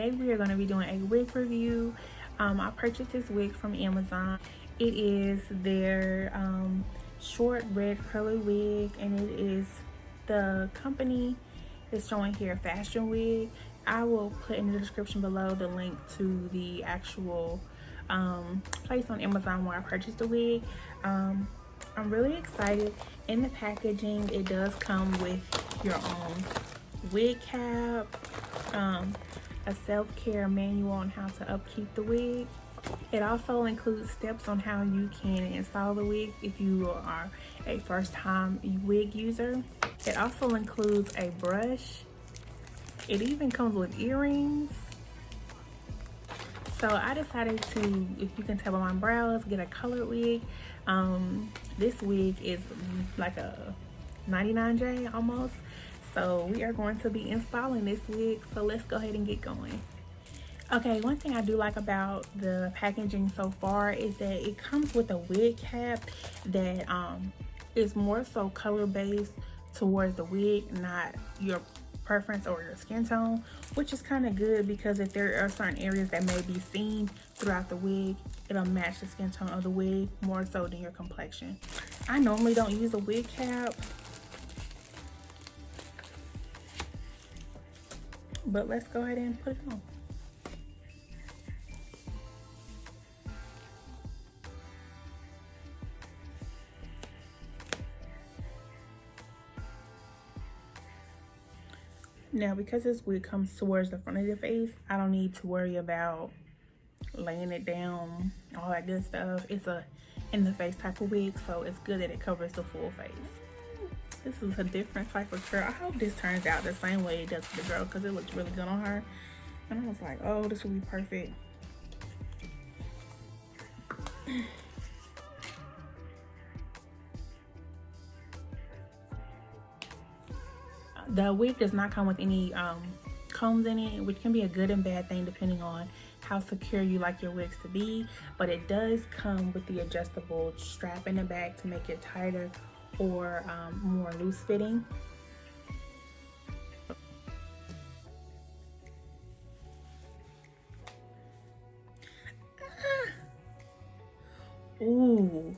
today we are going to be doing a wig review. I purchased this wig from Amazon. It is their short red curly wig, and it is, the company is showing here, Fashion Wig. I will put in the description below the link to the actual place on Amazon where I purchased the wig. I'm really excited. In the packaging, it does come with your own wig cap, a self-care manual on how to upkeep the wig. It also includes steps on how you can install the wig if you are a first-time wig user. It also includes a brush. It even comes with earrings. So I decided to, if you can tell by my brows, get a colored wig. This wig is like a 99J almost. So we are going to be installing this wig. So let's go ahead and get going. Okay, one thing I do like about the packaging so far is that it comes with a wig cap that is more so color based towards the wig, not your preference or your skin tone, which is kind of good because if there are certain areas that may be seen throughout the wig, it'll match the skin tone of the wig more so than your complexion. I normally don't use a wig cap, but let's go ahead and put it on. Now, because this wig comes towards the front of the face, I don't need to worry about laying it down, all that good stuff. It's a in the face type of wig, so it's good that it covers the full face. This is a different type of curl. I hope this turns out the same way it does for the girl because it looks really good on her. And I was like, oh, this will be perfect. The wig does not come with any combs in it, which can be a good and bad thing depending on how secure you like your wigs to be. But it does come with the adjustable strap in the back to make it tighter or more loose fitting. Ooh.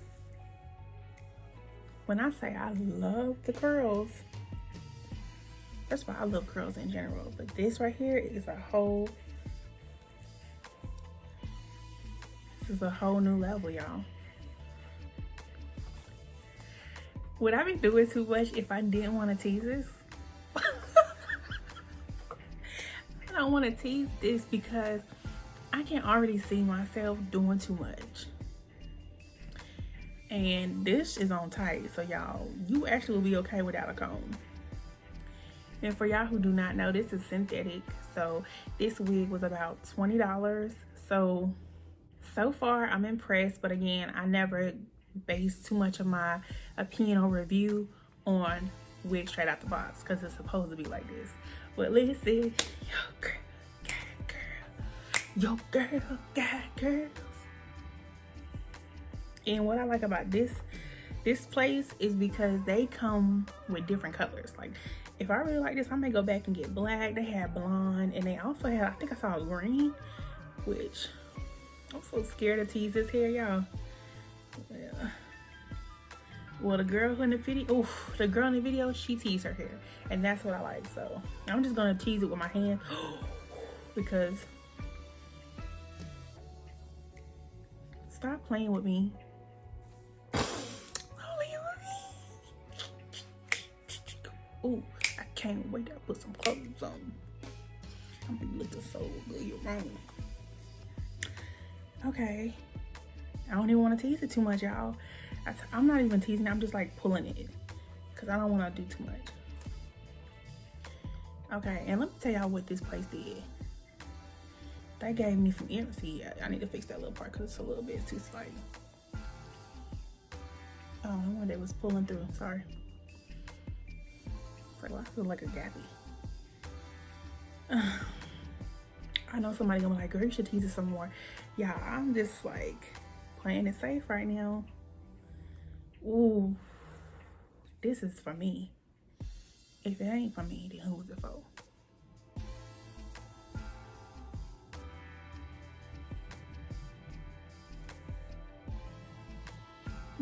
When I say I love the curls, first of all, I love curls in general, but this right here is a whole, this is a whole new level, y'all. Would I be doing too much if I didn't want to tease this? I don't want to tease this because I can already see myself doing too much. And this is on tight, so y'all, you actually will be okay without a comb. And for y'all who do not know, this is synthetic. So this wig was about $20. So far I'm impressed. But again, I never base too much of my opinion or review on wigs straight out the box because it's supposed to be like this. But listen, your girl got girls. And what I like about this place is because they come with different colors. Like, if I really like this, I may go back and get black. They had blonde, and they also had, I think I saw green, which I'm so scared to tease this hair, y'all. Yeah. Well, the girl in the video, she teased her hair, and that's what I like. So I'm just gonna tease it with my hand because stop playing with me. Ooh, I can't wait to put some clothes on. I'm gonna be looking so good, you're wrong. Okay, I don't even want to tease it too much, y'all. I'm not even teasing it, I'm just like pulling it because I don't want to do too much. Okay, and let me tell y'all what this place did. They gave me some earrings. See, I need to fix that little part because it's a little bit too slight. Oh, I wonder it was pulling through. Sorry. It's like, well, I feel like a gappy. I know somebody gonna be like, girl, you should tease it some more. Yeah, I'm just like playing it safe right now. Ooh, this is for me. If it ain't for me, then who is it for?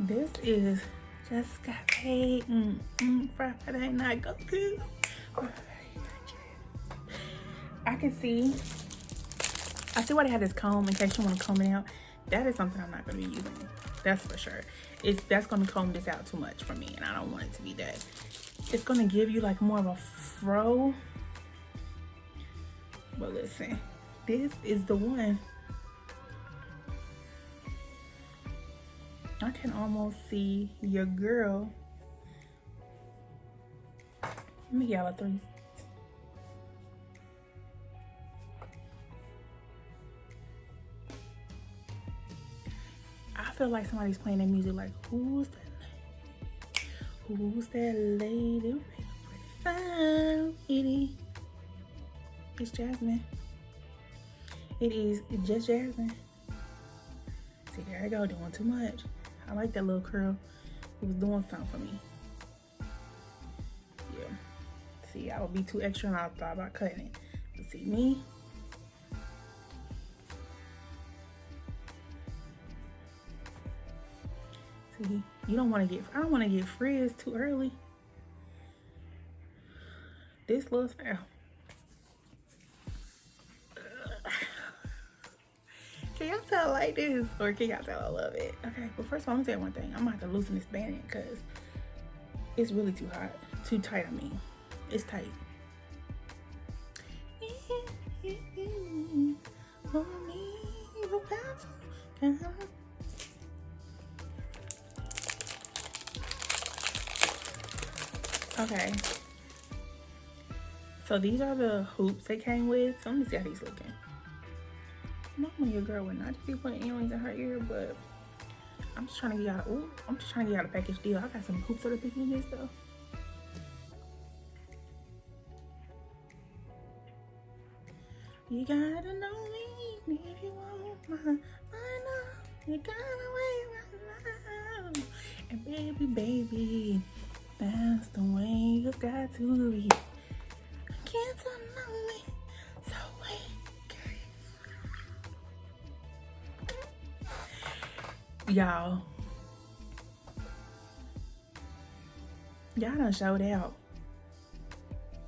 This is just got paid. Friday night, go to. I can see. I see why they have this comb in case you want to comb it out. That is something I'm not going to be using. That's for sure. That's going to comb this out too much for me, and I don't want it to be that. It's going to give you like more of a fro. But listen, this is the one. I can almost see your girl. Let me get y'all a 3. I feel like somebody's playing that music like, who's that? Who's that lady? Fine, it's Jasmine. It is just Jasmine. See, there I go, doing too much. I like that little curl. It was doing something for me. Yeah. See, I would be too extra and I thought about cutting it. But see me. See, I don't want to get frizz too early. This little style. Can y'all tell I like this? Or can y'all tell I love it? Okay, but first of all, I'm gonna tell you one thing. I'm gonna have to loosen this banding because it's really too hot. Too tight, I mean. It's tight. Okay. So these are the hoops they came with. So let me see how these looking. Normally your girl would not just be putting earrings in her ear, but I'm just trying to get out. I'm just trying to get out a package deal. I got some hoops that are picking this though. You gotta know me if you want my love. You gotta wait my love. And baby, that's the way you got to be. Can't know me, so wait. Y'all done showed out.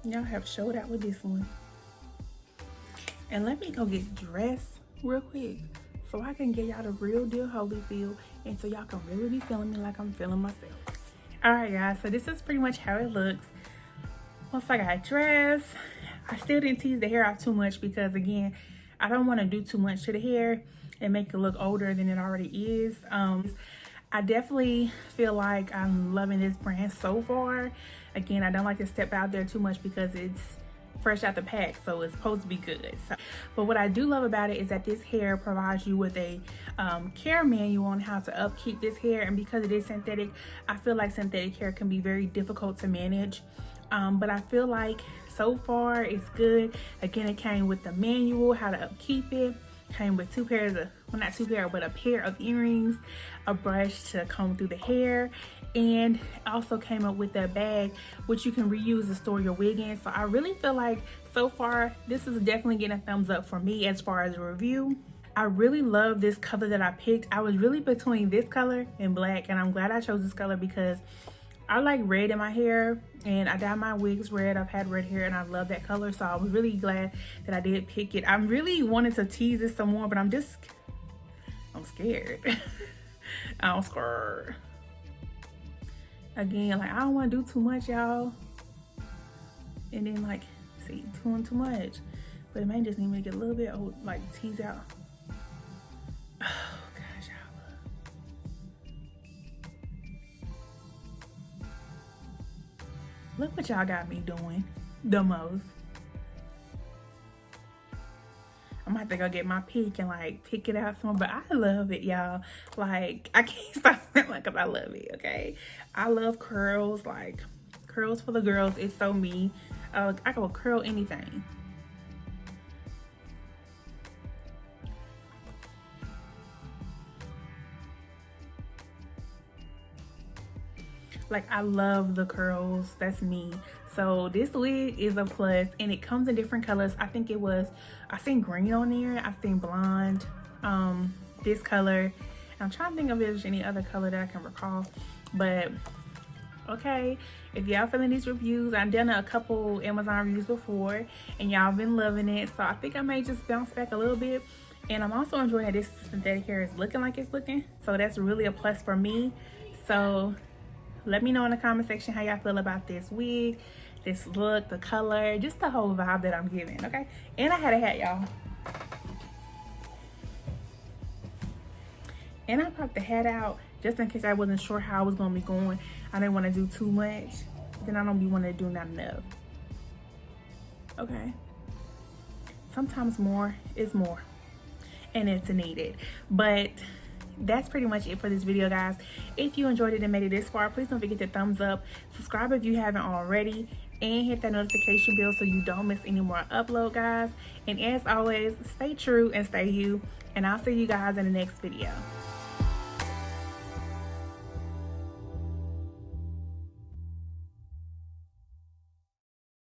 Y'all have showed out with this one. And let me go get dressed real quick so I can get y'all the real deal Holyfield, and so y'all can really be feeling me like I'm feeling myself. All right, guys, so this is pretty much how it looks once I got dressed. I still didn't tease the hair out too much because, again, I don't want to do too much to the hair and make it look older than it already is. I definitely feel like I'm loving this brand so far. Again, I don't like to step out there too much because it's fresh out the pack, so it's supposed to be good. But what I do love about it is that this hair provides you with a care manual on how to upkeep this hair, and because it is synthetic, I feel like synthetic hair can be very difficult to manage. But I feel like so far it's good. Again, it came with the manual, how to upkeep it. Came with a pair of earrings, a brush to comb through the hair, and also came up with that bag which you can reuse to store your wig in. So I really feel like so far this is definitely getting a thumbs up for me as far as a review. I really love this color that I picked. I was really between this color and black, and I'm glad I chose this color because I like red in my hair and I dye my wigs red. I've had red hair and I love that color, so I was really glad that I did pick it. I really wanted to tease this some more, but I'm scared. I'm scared. Again, like, I don't want to do too much, y'all, and then like, see, doing too much, but it may just need me to get a little bit old, like tease out. Oh gosh, y'all. Look what y'all got me doing the most. I might think I'll get my pick and like pick it out some, but I love it, y'all. Like, I can't stop saying like, 'cause I love it. Okay, I love curls, like curls for the girls. It's so me. I can curl anything. Like, I love the curls. That's me. So this wig is a plus, and it comes in different colors. I think it was, I seen green on there, I seen blonde, this color, I'm trying to think if there's any other color that I can recall, but okay, if y'all feeling these reviews, I've done a couple Amazon reviews before and y'all been loving it, so I think I may just bounce back a little bit. And I'm also enjoying that this synthetic hair is looking like it's looking, so that's really a plus for me. So let me know in the comment section how y'all feel about this wig, this look, the color, just the whole vibe that I'm giving. Okay, and I had a hat, y'all, and I popped the hat out just in case I wasn't sure how I was gonna be going. I didn't want to do too much, then I don't be wanting to do not enough. Okay, sometimes more is more and it's needed. But that's pretty much it for this video, guys. If you enjoyed it and made it this far, please don't forget to thumbs up, subscribe if you haven't already, and hit that notification bell so you don't miss any more upload, guys. And as always, stay true and stay you, and I'll see you guys in the next video.